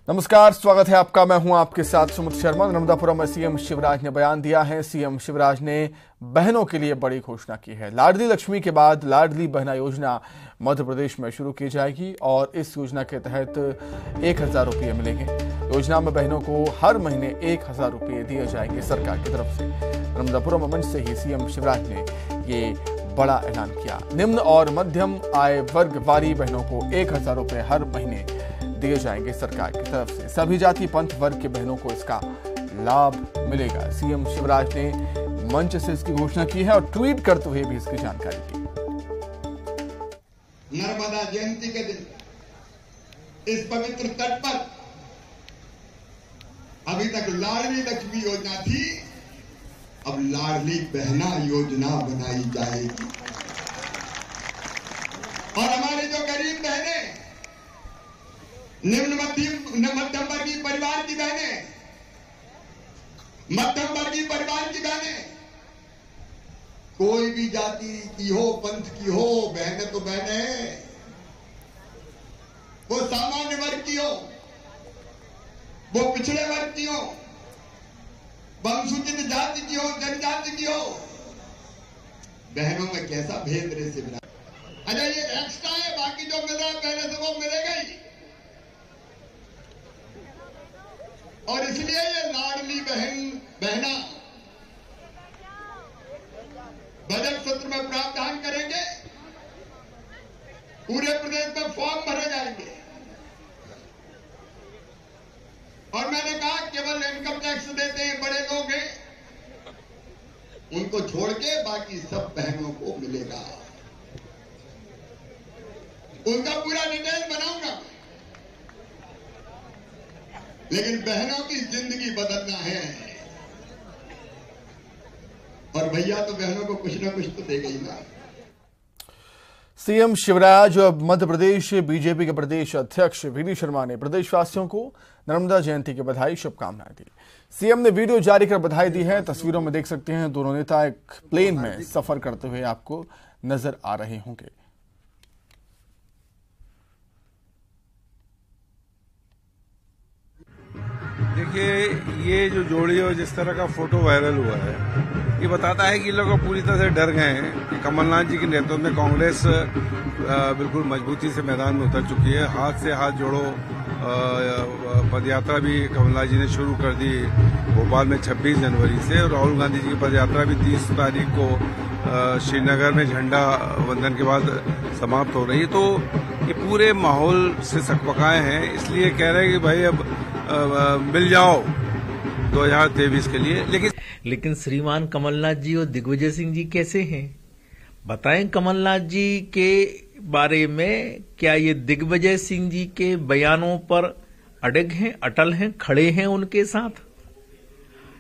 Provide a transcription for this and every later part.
नमस्कार, स्वागत है आपका। मैं हूं आपके साथ सुमित शर्मा। नर्मदापुरम में सीएम शिवराज ने बयान दिया है। सीएम शिवराज ने बहनों के लिए बड़ी घोषणा की है। लाडली लक्ष्मी के बाद लाडली बहना योजना मध्य प्रदेश में शुरू की जाएगी और इस योजना के तहत 1000 रुपये मिलेंगे। योजना में बहनों को हर महीने 1000 रुपये दिए जाएंगे सरकार की तरफ से। नर्मदापुरम मंच से ही सीएम शिवराज ने ये बड़ा ऐलान किया। निम्न और मध्यम आय वर्ग वाली बहनों को 1000 रुपये हर महीने दिए जाएंगे सरकार की तरफ से। सभी जाति पंथ वर्ग के बहनों को इसका लाभ मिलेगा। सीएम शिवराज ने मंच से इसकी घोषणा की है और ट्वीट करते हुए भी इसकी जानकारी दी। नर्मदा जयंती के दिन इस पवित्र तट पर अभी तक लाडली लक्ष्मी योजना थी, अब लाडली बहना योजना बनाई जाएगी। और हमारे जो गरीब बहनें, निम्न मध्यम वर्गीय परिवार की बहनें, मध्यम वर्गीय परिवार की बहनें, कोई भी जाति की हो, पंथ की हो, बहनें तो बहनें हैं। वो सामान्य वर्ग की हो, वो पिछड़े वर्ग की हो, अनुसूचित जाति की हो, जनजाति की हो, बहनों में कैसा भेद रे से बना। अच्छा, ये एक्स्ट्रा है, बाकी जो मिल रहा है पहले से वो मिलेगा ही। और इसलिए ये लाडली बहना बजट सत्र में प्रावधान करेंगे। पूरे प्रदेश में फॉर्म भरे जाएंगे और मैंने कहा केवल इनकम टैक्स देते हैं बड़े लोग हैं, उनको छोड़ के बाकी सब बहनों को मिलेगा। उनका पूरा डिटेल बनाऊंगा, लेकिन बहनों की जिंदगी बदलना है और भैया तो बहनों को कुछ ना कुछ तो देगा ही ना। सीएम शिवराज और मध्य प्रदेश बीजेपी के प्रदेश अध्यक्ष वीडी शर्मा ने प्रदेशवासियों को नर्मदा जयंती की बधाई शुभकामनाएं दी। सीएम ने वीडियो जारी कर बधाई दी है। तस्वीरों में देख सकते हैं दोनों नेता एक प्लेन में सफर करते हुए आपको नजर आ रहे होंगे। देखिए, ये जो जोड़ी और जिस तरह का फोटो वायरल हुआ है, ये बताता है कि लोग पूरी तरह से डर गए हैं कि कमलनाथ जी के नेतृत्व में कांग्रेस बिल्कुल मजबूती से मैदान में उतर चुकी है। हाथ से हाथ जोड़ो पदयात्रा भी कमलनाथ जी ने शुरू कर दी भोपाल में 26 जनवरी से, और राहुल गांधी जी की पदयात्रा भी 30 तारीख को श्रीनगर में झंडा वंदन के बाद समाप्त हो रही है। तो ये पूरे माहौल से सकपकाए हैं, इसलिए कह रहे हैं कि भाई अब मिल जाओ 2023 के लिए। लेकिन श्रीमान कमलनाथ जी और दिग्विजय सिंह जी कैसे हैं? बताएं कमलनाथ जी के बारे में। क्या ये दिग्विजय सिंह जी के बयानों पर अड़ग हैं, अटल हैं, खड़े हैं उनके साथ?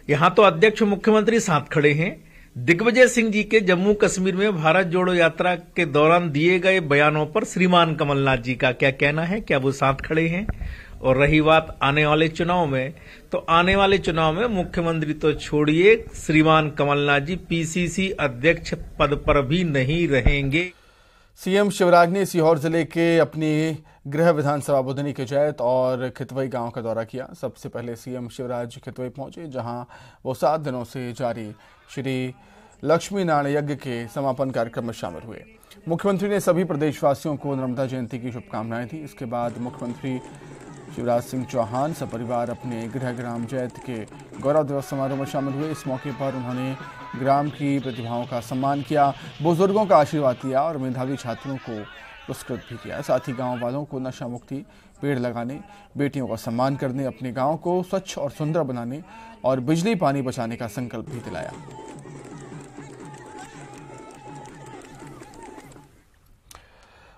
यहां तो अध्यक्ष मुख्यमंत्री साथ खड़े हैं। दिग्विजय सिंह जी के जम्मू कश्मीर में भारत जोड़ो यात्रा के दौरान दिए गए बयानों पर श्रीमान कमलनाथ जी का क्या कहना है? क्या वो साथ खड़े हैं? और रही बात आने वाले चुनाव में, तो आने वाले चुनाव में मुख्यमंत्री तो छोड़िए, श्रीमान कमलनाथ जी पीसीसी अध्यक्ष पद पर भी नहीं रहेंगे। सीएम शिवराज ने सीहोर जिले के अपनी गृह विधानसभा बुधनी के जैत और खितवई गांव का दौरा किया। सबसे पहले सीएम शिवराज खितवई पहुंचे, जहां वो 7 दिनों से जारी श्री लक्ष्मी नारायण यज्ञ के समापन कार्यक्रम में शामिल हुए। मुख्यमंत्री ने सभी प्रदेशवासियों को नर्मदा जयंती की शुभकामनाएं दी। इसके बाद मुख्यमंत्री शिवराज सिंह चौहान सपरिवार अपने गृह ग्राम जैत के गौरव दिवस समारोह में शामिल हुए। इस मौके पर उन्होंने ग्राम की प्रतिभाओं का सम्मान किया, बुजुर्गों का आशीर्वाद लिया और मेधावी छात्रों को पुरस्कृत भी किया। साथ ही गांव वालों को नशा मुक्ति, पेड़ लगाने, बेटियों का सम्मान करने, अपने गांव को स्वच्छ और सुंदर बनाने और बिजली पानी बचाने का संकल्प भी दिलाया।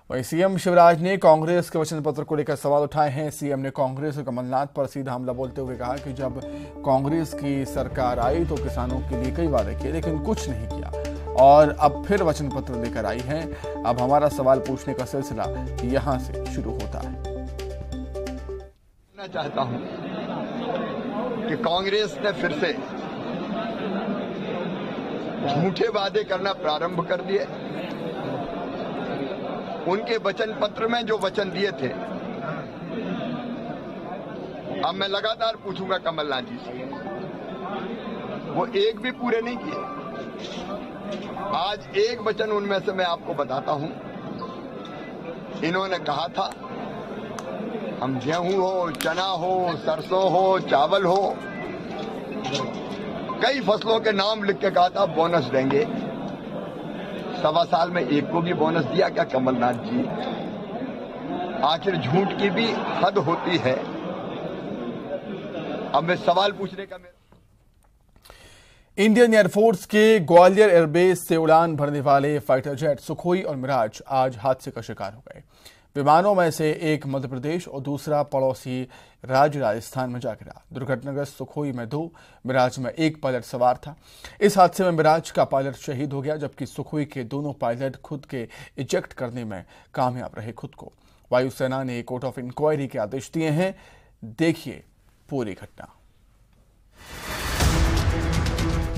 वहीं सीएम शिवराज ने कांग्रेस के वचन पत्र को लेकर सवाल उठाए हैं। सीएम ने कांग्रेस और कमलनाथ पर सीधा हमला बोलते हुए कहा कि जब कांग्रेस की सरकार आई तो किसानों के लिए कई वादे किए, लेकिन कुछ नहीं किया और अब फिर वचन पत्र लेकर आई हैं। अब हमारा सवाल पूछने का सिलसिला यहां से शुरू होता है। मैं चाहता हूं कि कांग्रेस ने फिर से झूठे वादे करना प्रारंभ कर दिए। उनके वचन पत्र में जो वचन दिए थे अब मैं लगातार पूछूंगा कमलनाथ जी से, वो एक भी पूरे नहीं किए। आज एक वचन उनमें से मैं आपको बताता हूं। इन्होंने कहा था हम गेहूं हो, चना हो, सरसों हो, चावल हो, कई फसलों के नाम लिख के कहा था बोनस देंगे। 1.25 साल में एक को भी बोनस दिया क्या कमलनाथ जी? आखिर झूठ की भी हद होती है। अब मैं सवाल पूछने का इंडियन एयरफोर्स के ग्वालियर एयरबेस से उड़ान भरने वाले फाइटर जेट सुखोई और मिराज आज हादसे का शिकार हो गए। विमानों में से एक मध्य प्रदेश और दूसरा पड़ोसी राज्य राजस्थान में जा गिरा। दुर्घटनाग्रस्त सुखोई में 2, मिराज में 1 पायलट सवार था। इस हादसे में मिराज का पायलट शहीद हो गया, जबकि सुखोई के दोनों पायलट खुद के इजेक्ट करने में कामयाब रहे। खुद को वायुसेना ने कोर्ट ऑफ इंक्वायरी के आदेश दिए हैं। देखिए पूरी घटना।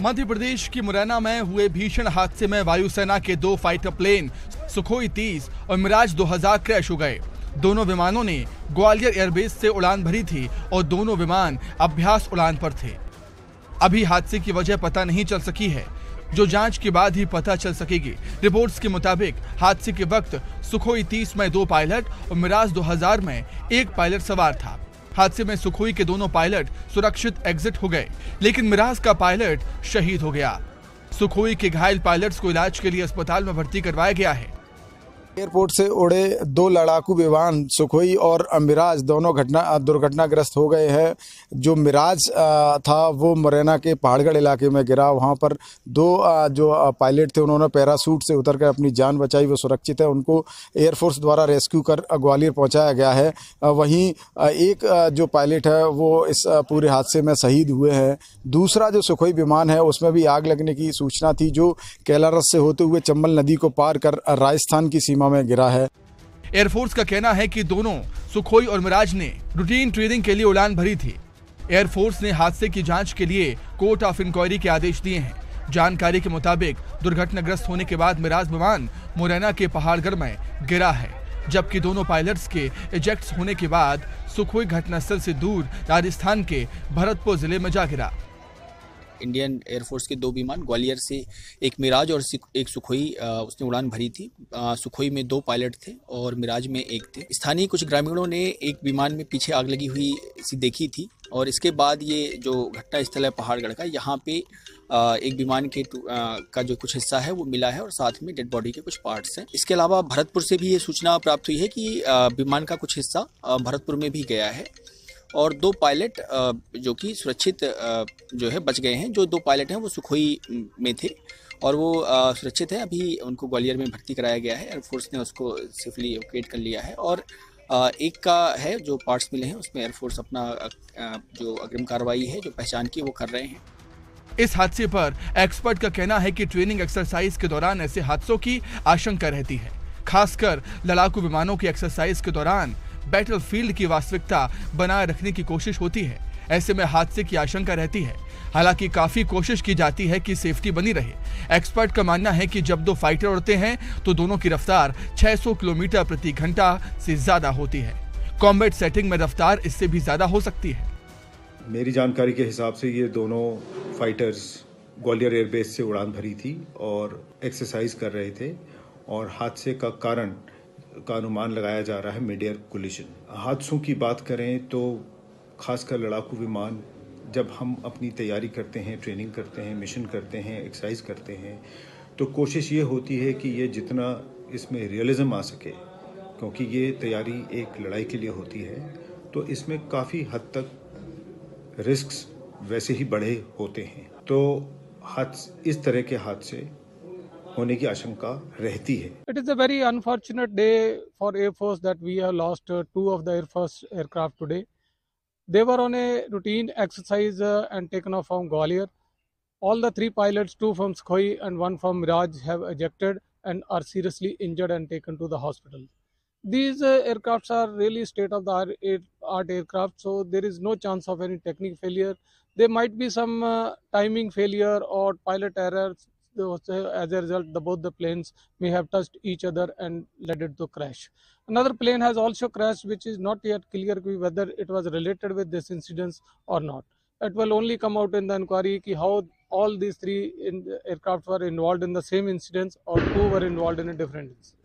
मध्य प्रदेश की मुरैना में हुए भीषण हादसे में वायुसेना के 2 फाइटर प्लेन सुखोई 30 और मिराज 2000 क्रैश हो गए। दोनों विमानों ने ग्वालियर एयरबेस से उड़ान भरी थी और दोनों विमान अभ्यास उड़ान पर थे। अभी हादसे की वजह पता नहीं चल सकी है, जो जांच के बाद ही पता चल सकेगी। रिपोर्ट्स के मुताबिक हादसे के वक्त सुखोई 30 में 2 पायलट और मिराज 2000 में 1 पायलट सवार था। हादसे में सुखोई के दोनों पायलट सुरक्षित एग्जिट हो गए, लेकिन मिराज का पायलट शहीद हो गया। सुखोई के घायल पायलट्स को इलाज के लिए अस्पताल में भर्ती करवाया गया है। एयरपोर्ट से उड़े 2 लड़ाकू विमान सुखोई और मिराज दोनों दुर्घटनाग्रस्त हो गए हैं। जो मिराज था वो मुरैना के पहाड़गढ़ इलाके में गिरा। वहां पर 2 जो पायलट थे उन्होंने पैराशूट से उतरकर अपनी जान बचाई, वो सुरक्षित है। उनको एयरफोर्स द्वारा रेस्क्यू कर ग्वालियर पहुंचाया गया है। वहीं एक जो पायलट है वो इस पूरे हादसे में शहीद हुए हैं। दूसरा जो सुखोई विमान है उसमें भी आग लगने की सूचना थी, जो कैलारस से होते हुए चंबल नदी को पार कर राजस्थान की सीमा में गिरा है। एयरफोर्स का कहना है कि दोनों सुखोई और मिराज ने रूटीन ट्रेनिंग के लिए उड़ान भरी थी। एयरफोर्स ने हादसे की जांच के लिए कोर्ट ऑफ इंक्वायरी के आदेश दिए हैं। जानकारी के मुताबिक दुर्घटनाग्रस्त होने के बाद मिराज विमान मुरैना के पहाड़गढ़ में गिरा है, जबकि दोनों पायलट्स के इजेक्ट होने के बाद सुखोई घटनास्थल से दूर राजस्थान के भरतपुर जिले में जा गिरा। इंडियन एयरफोर्स के 2 विमान ग्वालियर से, एक मिराज और एक सुखोई, उसने उड़ान भरी थी। सुखोई में 2 पायलट थे और मिराज में 1 थे। स्थानीय कुछ ग्रामीणों ने एक विमान में पीछे आग लगी हुई सी देखी थी और इसके बाद ये जो घटना स्थल है पहाड़गढ़ का, यहाँ पे एक विमान के का जो कुछ हिस्सा है वो मिला है और साथ में डेड बॉडी के कुछ पार्ट्स हैं। इसके अलावा भरतपुर से भी ये सूचना प्राप्त हुई है कि विमान का कुछ हिस्सा भरतपुर में भी गया है और 2 पायलट जो कि सुरक्षित जो है बच गए हैं। जो 2 पायलट हैं वो सुखोई में थे और वो सुरक्षित है। अभी उनको ग्वालियर में भर्ती कराया गया है। एयरफोर्स ने उसको सेफली इवैक्यूएट कर लिया है और एक का है जो पार्ट्स मिले हैं उसमें एयरफोर्स अपना जो अग्रिम कार्रवाई है जो पहचान की वो कर रहे हैं। इस हादसे पर एक्सपर्ट का कहना है कि ट्रेनिंग एक्सरसाइज के दौरान ऐसे हादसों की आशंका रहती है। खासकर लड़ाकू विमानों की एक्सरसाइज के दौरान बैटलफील्ड की वास्तविकता बनाए रखने की कोशिश होती है। ऐसे में हादसे की आशंका रहती है। हालांकि काफी कोशिश की जाती है कि सेफ्टी बनी रहे। एक्सपर्ट का मानना है कि जब 2 फाइटर उड़ते हैं तो दोनों की रफ्तार 600 किलोमीटर प्रति घंटा से ज्यादा होती है। कॉम्बैट सेटिंग में रफ्तार इससे भी ज्यादा हो सकती है। मेरी जानकारी के हिसाब से ये दोनों फाइटर्स ग्वालियर एयरबेस से उड़ान भरी थी और एक्सरसाइज कर रहे थे और हादसे का कारण का अनुमान लगाया जा रहा है मिड एयर कोलिजन। हादसों की बात करें तो खासकर लड़ाकू विमान, जब हम अपनी तैयारी करते हैं, ट्रेनिंग करते हैं, मिशन करते हैं, एक्सरसाइज करते हैं, तो कोशिश ये होती है कि ये जितना इसमें रियलिज्म आ सके, क्योंकि ये तैयारी एक लड़ाई के लिए होती है, तो इसमें काफ़ी हद तक रिस्क्स वैसे ही बढ़े होते हैं। तो इस तरह के हादसे होने की आशंका रहती है। It is a very unfortunate day for Air Force that we have lost 2 of the Air Force aircraft today. They were on a routine exercise and taken off from Gwalior. All the 3 pilots, 2 from Sukhoi and 1 from Miraj, have ejected and are seriously injured and taken to the hospital. These aircrafts are really state-of-the-art aircraft, so there is no chance of any technical failure. There might be some timing failure or pilot errors, as a result, both the planes may have touched each other and led it to crash. Another plane has also crashed, which is not yet clear whether it was related with this incident or not. It will only come out in the inquiry how all these three aircraft were involved in the same incidents or two were involved in a different incident.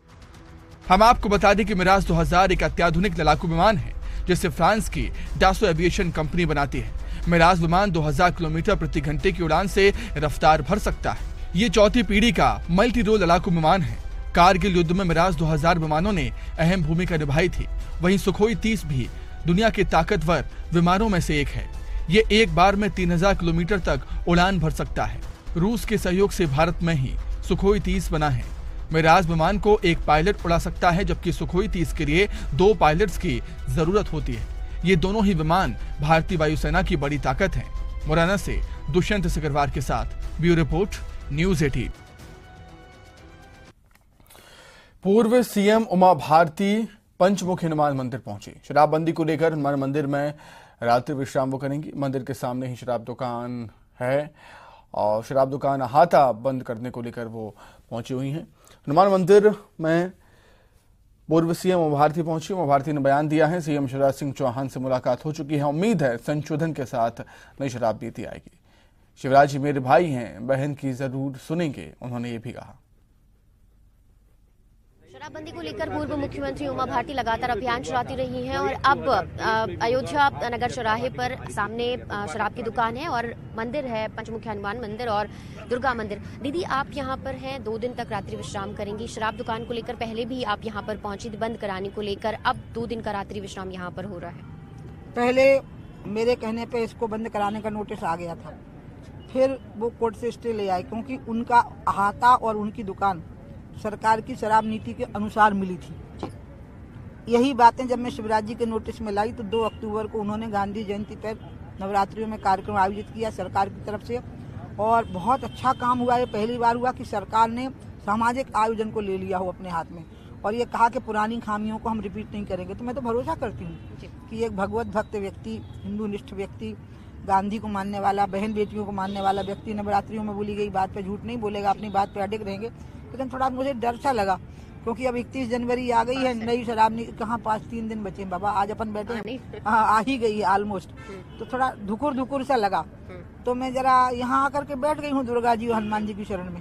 हम आपको बता दें कि मिराज 2000 एक अत्याधुनिक लड़ाकू विमान है जिसे फ्रांस की डासो एविएशन कंपनी बनाती है। मिराज विमान 2000 किलोमीटर प्रति घंटे की उड़ान से रफ्तार भर सकता है। ये चौथी पीढ़ी का मल्टी रोल लड़ाकू विमान है। कारगिल युद्ध में मिराज 2000 विमानों ने अहम भूमिका निभाई थी। वहीं सुखोई 30 भी दुनिया के ताकतवर विमानों में से एक है। ये एक बार में 3000 किलोमीटर तक उड़ान भर सकता है। रूस के सहयोग से भारत में ही सुखोई 30 बना है। मिराज विमान को एक पायलट उड़ा सकता है, जबकि सुखोई 30 के लिए 2 पायलट्स की जरूरत होती है। ये दोनों ही विमान भारतीय वायुसेना की बड़ी ताकत हैं। मुरैना से दुष्यंत सिकरवार के साथ ब्यूरो रिपोर्ट, न्यूज़ 18। पूर्व सीएम उमा भारती पंचमुखी हनुमान मंदिर पहुंची। शराबबंदी को लेकर हनुमान मंदिर में रात्रि विश्राम वो करेंगी। मंदिर के सामने ही शराब दुकान है और शराब दुकान अहाता बंद करने को लेकर वो पहुंची हुई हैं। हनुमान मंदिर में पूर्व सीएम उमा भारती पहुंची। उमा भारती ने बयान दिया है, सीएम शिवराज सिंह चौहान से मुलाकात हो चुकी है। उम्मीद है संशोधन के साथ नई शराब नीति आएगी। शिवराज जी मेरे भाई हैं, बहन की जरूर सुनेंगे, उन्होंने ये भी कहा। शराबबंदी को लेकर पूर्व मुख्यमंत्री उमा भारती लगातार अभियान चलाती रही हैं और अब अयोध्या नगर चौराहे पर सामने शराब की दुकान है और मंदिर है, पंचमुखी हनुमान मंदिर और दुर्गा मंदिर। दीदी, आप यहाँ पर हैं, 2 दिन तक रात्रि विश्राम करेंगी। शराब दुकान को लेकर पहले भी आप यहाँ पर पहुंची थी बंद कराने को लेकर, अब 2 दिन का रात्रि विश्राम यहाँ पर हो रहा है। पहले मेरे कहने पे इसको बंद कराने का नोटिस आ गया था, फिर वो कोर्ट से स्टे ले आए क्योंकि उनका अहाता और उनकी दुकान सरकार की शराब नीति के अनुसार मिली थी। यही बातें जब मैं शिवराज जी के नोटिस में लाई तो 2 अक्टूबर को उन्होंने गांधी जयंती पर नवरात्रियों में कार्यक्रम आयोजित किया सरकार की तरफ से और बहुत अच्छा काम हुआ। ये पहली बार हुआ कि सरकार ने सामाजिक आयोजन को ले लिया हो अपने हाथ में और ये कहा कि पुरानी खामियों को हम रिपीट नहीं करेंगे। तो मैं तो भरोसा करती हूँ कि एक भगवत भक्त व्यक्ति, हिंदूनिष्ठ व्यक्ति, गांधी को मानने वाला, बहन बेटियों को मानने वाला व्यक्ति नवरात्रियों में बोली गई बात पे झूठ नहीं बोलेगा, अपनी बात पे अडिग रहेंगे। लेकिन थोड़ा मुझे डर सा लगा क्योंकि अब 31 जनवरी आ गई है, नई शराब नहीं कहाँ 5-3 दिन बचे बाबा, आज अपन बैठे आ ही गई है ऑलमोस्ट। तो थोड़ा धुकुर सा लगा तो मैं जरा यहाँ आकर के बैठ गई हूँ दुर्गा जी और हनुमान जी की शरण में।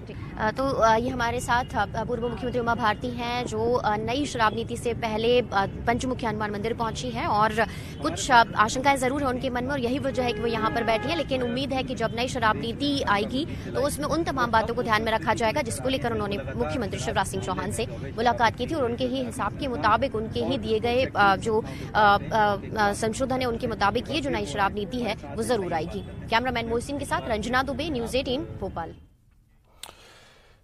तो ये हमारे साथ पूर्व मुख्यमंत्री उमा भारती हैं जो नई शराब नीति से पहले पंचमुखी हनुमान मंदिर पहुंची हैं और कुछ आशंकाएं जरूर है उनके मन में और यही वजह है कि वो यहाँ पर बैठी हैं। लेकिन उम्मीद है कि जब नई शराब नीति आएगी तो उसमें उन तमाम बातों को ध्यान में रखा जाएगा जिसको लेकर उन्होंने मुख्यमंत्री शिवराज सिंह चौहान से मुलाकात की थी और उनके ही हिसाब के मुताबिक, उनके ही दिए गए जो संशोधन है उनके मुताबिक ये जो नई शराब नीति है वो जरूर आएगी। कैमरामैन मोहसिन के साथ रंजना दुबे, न्यूज़ 18 भोपाल।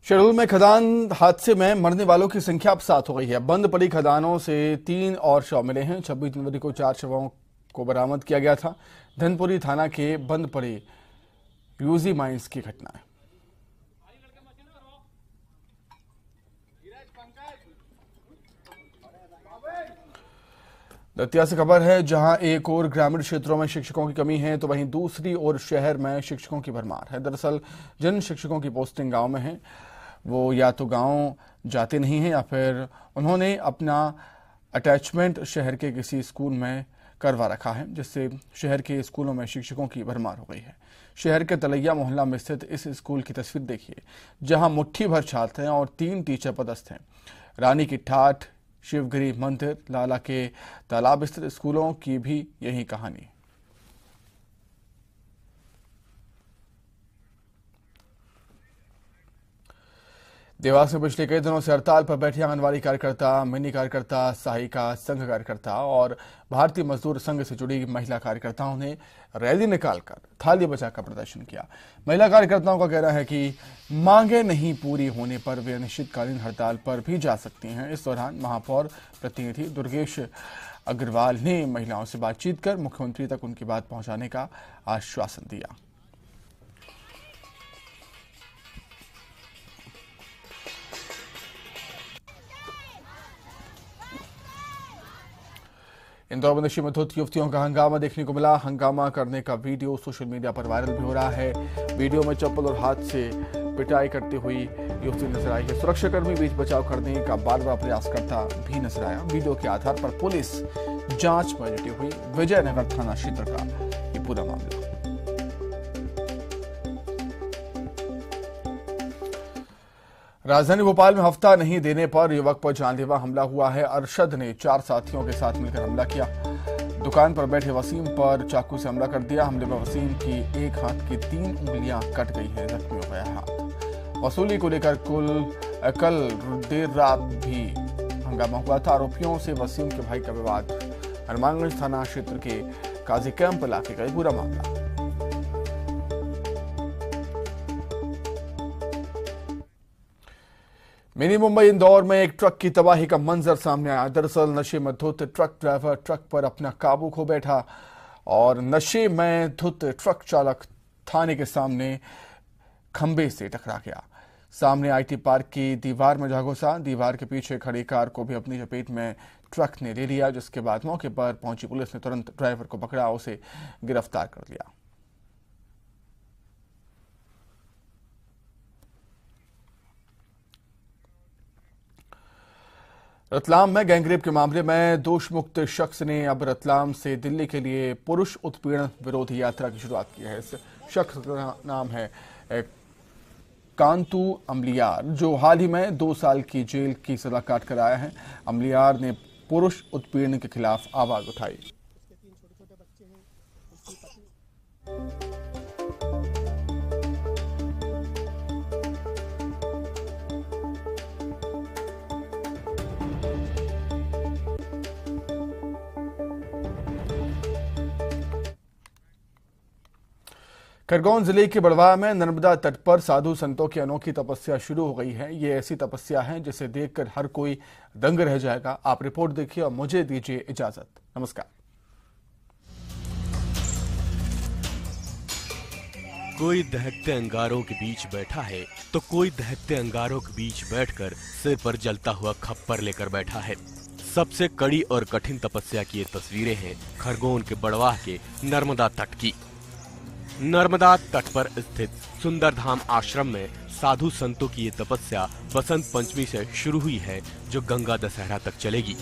शहडोल में खदान हादसे में मरने वालों की संख्या अब 7 हो गई है। बंद पड़ी खदानों से 3 और शव मिले हैं। 26 जनवरी को 4 शवों को बरामद किया गया था। धनपुरी थाना के बंद पड़े यूजी माइंस की घटना है। दतिया से खबर है, जहां एक और ग्रामीण क्षेत्रों में शिक्षकों की कमी है तो वहीं दूसरी ओर शहर में शिक्षकों की भरमार है। दरअसल जिन शिक्षकों की पोस्टिंग गांव में है वो या तो गांव जाते नहीं हैं या फिर उन्होंने अपना अटैचमेंट शहर के किसी स्कूल में करवा रखा है, जिससे शहर के स्कूलों में शिक्षकों की भरमार हो गई है। शहर के तलैया मोहल्ला में स्थित इस स्कूल की तस्वीर देखिए, जहां मुट्ठी भर छात्र हैं और 3 टीचर पदस्थ हैं। रानी की ठाठ, शिवगिरी मंदिर, लाला के तालाब स्थित स्कूलों की भी यही कहानी। देवास में पिछले कई दिनों से हड़ताल पर बैठे आंगनबाड़ी कार्यकर्ता, मिनी कार्यकर्ता, सहायिका संघ कार्यकर्ता और भारतीय मजदूर संघ से जुड़ी महिला कार्यकर्ताओं ने रैली निकालकर थाली बजाकर प्रदर्शन किया। महिला कार्यकर्ताओं का कहना है कि मांगे नहीं पूरी होने पर वे अनिश्चितकालीन हड़ताल पर भी जा सकती हैं। इस दौरान महापौर प्रतिनिधि दुर्गेश अग्रवाल ने महिलाओं से बातचीत कर मुख्यमंत्री तक उनकी बात पहुंचाने का आश्वासन दिया। इंदौर में नशे में धुत युवतियों का हंगामा देखने को मिला। हंगामा करने का वीडियो सोशल मीडिया पर वायरल भी हो रहा है। वीडियो में चप्पल और हाथ से पिटाई करती हुई युवती नजर आई है। सुरक्षाकर्मी बीच बचाव करने का बार बार प्रयास करता भी नजर आया। वीडियो के आधार पर पुलिस जांच में जुटी हुई। विजयनगर थाना क्षेत्र का ये पूरा मामला। राजधानी भोपाल में हफ्ता नहीं देने पर युवक पर जानलेवा हमला हुआ है। अरशद ने 4 साथियों के साथ मिलकर हमला किया। दुकान पर बैठे वसीम पर चाकू से हमला कर दिया। हमले में वसीम की एक हाथ की 3 उंगलियां कट गई हैं, जख्मी हो गया हाथ। वसूली को लेकर कल देर रात भी हंगामा हुआ था। आरोपियों से वसीम के भाई का विवाद हनुमानगंज थाना क्षेत्र के काजी कैंप इलाके का पूरा मामला। मिनी मुंबई इंदौर में एक ट्रक की तबाही का मंजर सामने आया। दरअसल नशे में धुत ट्रक ड्राइवर ट्रक पर अपना काबू खो बैठा और नशे में धुत ट्रक चालक थाने के सामने खंबे से टकरा गया। सामने आईटी पार्क की दीवार में जा घुसा। दीवार के पीछे खड़ी कार को भी अपनी चपेट में ट्रक ने ले लिया, जिसके बाद मौके पर पहुंची पुलिस ने तुरंत ड्राइवर को पकड़ा, उसे गिरफ्तार कर लिया। रतलाम में गैंगरेप के मामले में दोषमुक्त शख्स ने अब रतलाम से दिल्ली के लिए पुरुष उत्पीड़न विरोधी यात्रा की शुरुआत की है। इस शख्स का नाम है कांतू अमलियार, जो हाल ही में 2 साल की जेल की सजा काट कर आया है। अमलियार ने पुरुष उत्पीड़न के खिलाफ आवाज उठाई। खरगोन जिले के बड़वाह में नर्मदा तट पर साधु संतों की अनोखी तपस्या शुरू हो गई है। ये ऐसी तपस्या है जिसे देखकर हर कोई दंग रह जाएगा। आप रिपोर्ट देखिए और मुझे दीजिए इजाजत। नमस्कार। कोई दहकते अंगारों के बीच बैठा है तो कोई दहकते अंगारों के बीच बैठकर सिर पर जलता हुआ खप्पर लेकर बैठा है। सबसे कड़ी और कठिन तपस्या की ये तस्वीरें हैं खरगोन के बड़वाह के नर्मदा तट की। नर्मदा तट पर स्थित सुंदरधाम आश्रम में साधु संतों की ये तपस्या बसंत पंचमी से शुरू हुई है, जो गंगा दशहरा तक चलेगी।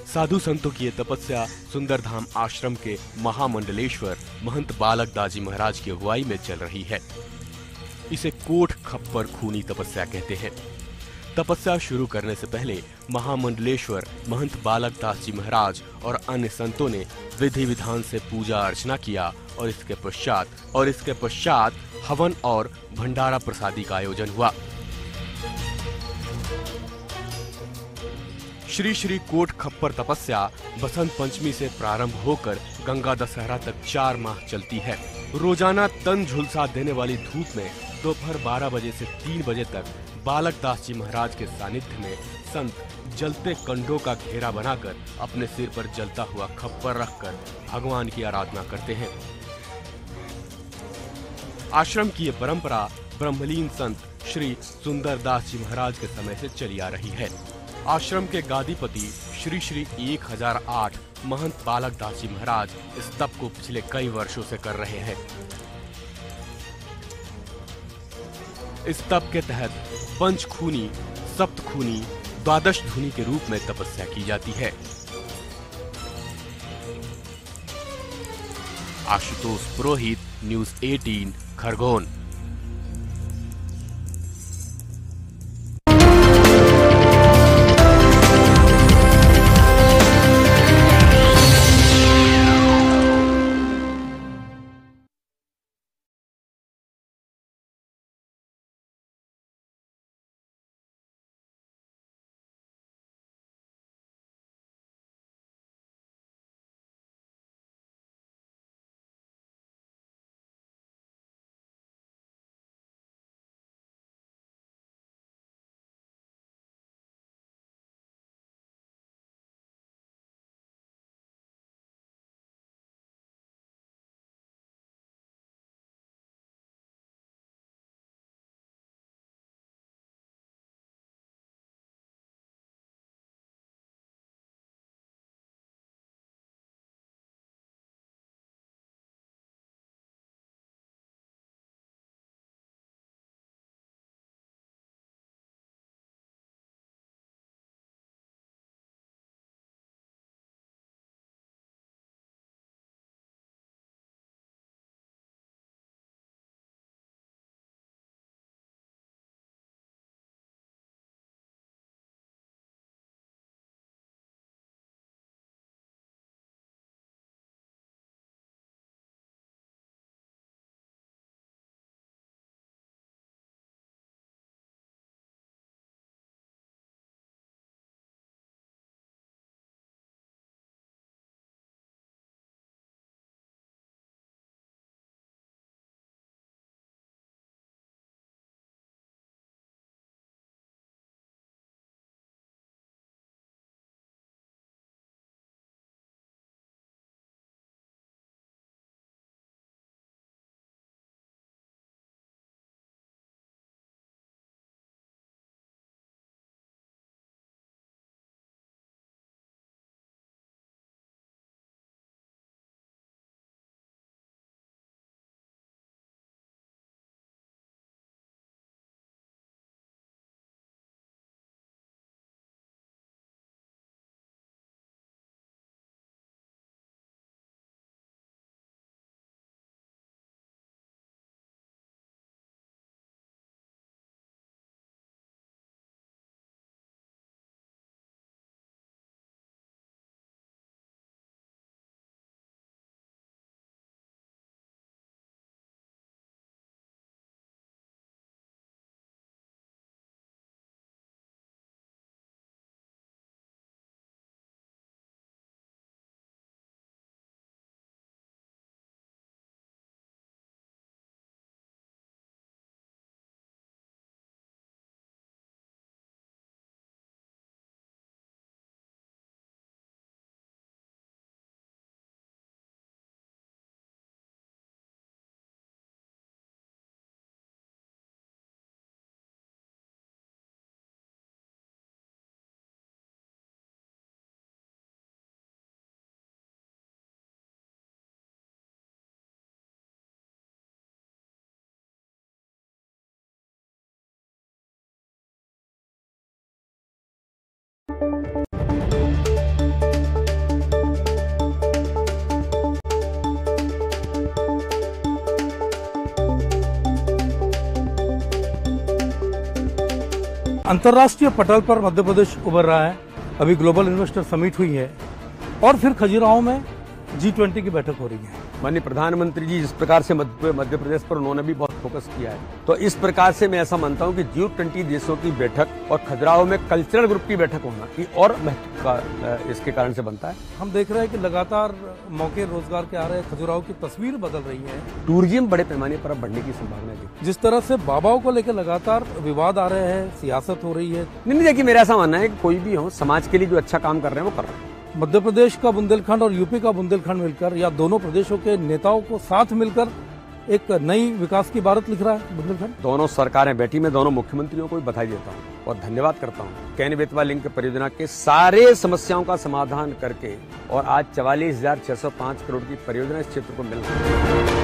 साधु संतों की ये तपस्या सुंदरधाम आश्रम के महामंडलेश्वर महंत बालक दाजी महाराज की अगुवाई में चल रही है। इसे कोट खप्पर खूनी तपस्या कहते हैं। तपस्या शुरू करने से पहले महामंडलेश्वर महंत बालक दास जी महाराज और अन्य संतों ने विधि विधान से पूजा अर्चना किया और इसके पश्चात हवन और भंडारा प्रसादी का आयोजन हुआ। श्री श्री कोट खप्पर तपस्या बसंत पंचमी से प्रारंभ होकर गंगा दशहरा तक 4 माह चलती है। रोजाना तन झुलसा देने वाली धूप में दोपहर 12 बजे से 3 बजे तक बालक दास जी महाराज के सानिध्य में संत जलते कंडों का घेरा बनाकर अपने सिर पर जलता हुआ खप्पर रखकर भगवान की आराधना करते हैं। आश्रम की ये परंपरा ब्रह्मलीन संत श्री सुंदरदास जी महाराज के समय से चली आ रही है। आश्रम के गादीपति श्री श्री 1008 महंत बालक दास जी महाराज इस तप को पिछले कई वर्षों से कर रहे हैं। इस तप के तहत पंचखूनी, सप्तखूनी, द्वादश धूनी के रूप में तपस्या की जाती है। आशुतोष पुरोहित, न्यूज़ 18, खरगोन। अंतर्राष्ट्रीय पटल पर मध्य प्रदेश उभर रहा है। अभी ग्लोबल इन्वेस्टर समिट हुई है और फिर खजुराहो में G20 की बैठक हो रही है। माननीय प्रधानमंत्री जी जिस प्रकार से मध्य प्रदेश पर उन्होंने भी बहुत फोकस किया है, तो इस प्रकार से मैं ऐसा मानता हूं कि G20 देशों की बैठक और खजुराहो में कल्चरल ग्रुप की बैठक होना ये और महत्व का इसके कारण से बनता है। हम देख रहे हैं कि लगातार मौके रोजगार के आ रहे हैं, खजुराहो की तस्वीर बदल रही है। टूरिज्म बड़े पैमाने पर अब बढ़ने की संभावना है। जिस तरह से बाबाओं को लेकर लगातार विवाद आ रहे हैं, सियासत हो रही है। नहीं देखिए, मेरा ऐसा मानना है कि कोई भी हो, समाज के लिए जो अच्छा काम कर रहे हैं वो कर रहे हैं। मध्य प्रदेश का बुंदेलखंड और यूपी का बुंदेलखंड मिलकर या दोनों प्रदेशों के नेताओं को साथ मिलकर एक नई विकास की इबारत लिख रहा है बुंदेलखंड। दोनों सरकारें बैठी, मैं दोनों मुख्यमंत्रियों को भी बधाई देता हूं और धन्यवाद करता हूं। केन बेतवा लिंक परियोजना के सारे समस्याओं का समाधान करके और आज 44,605 करोड़ की परियोजना इस क्षेत्र को मिल रही है।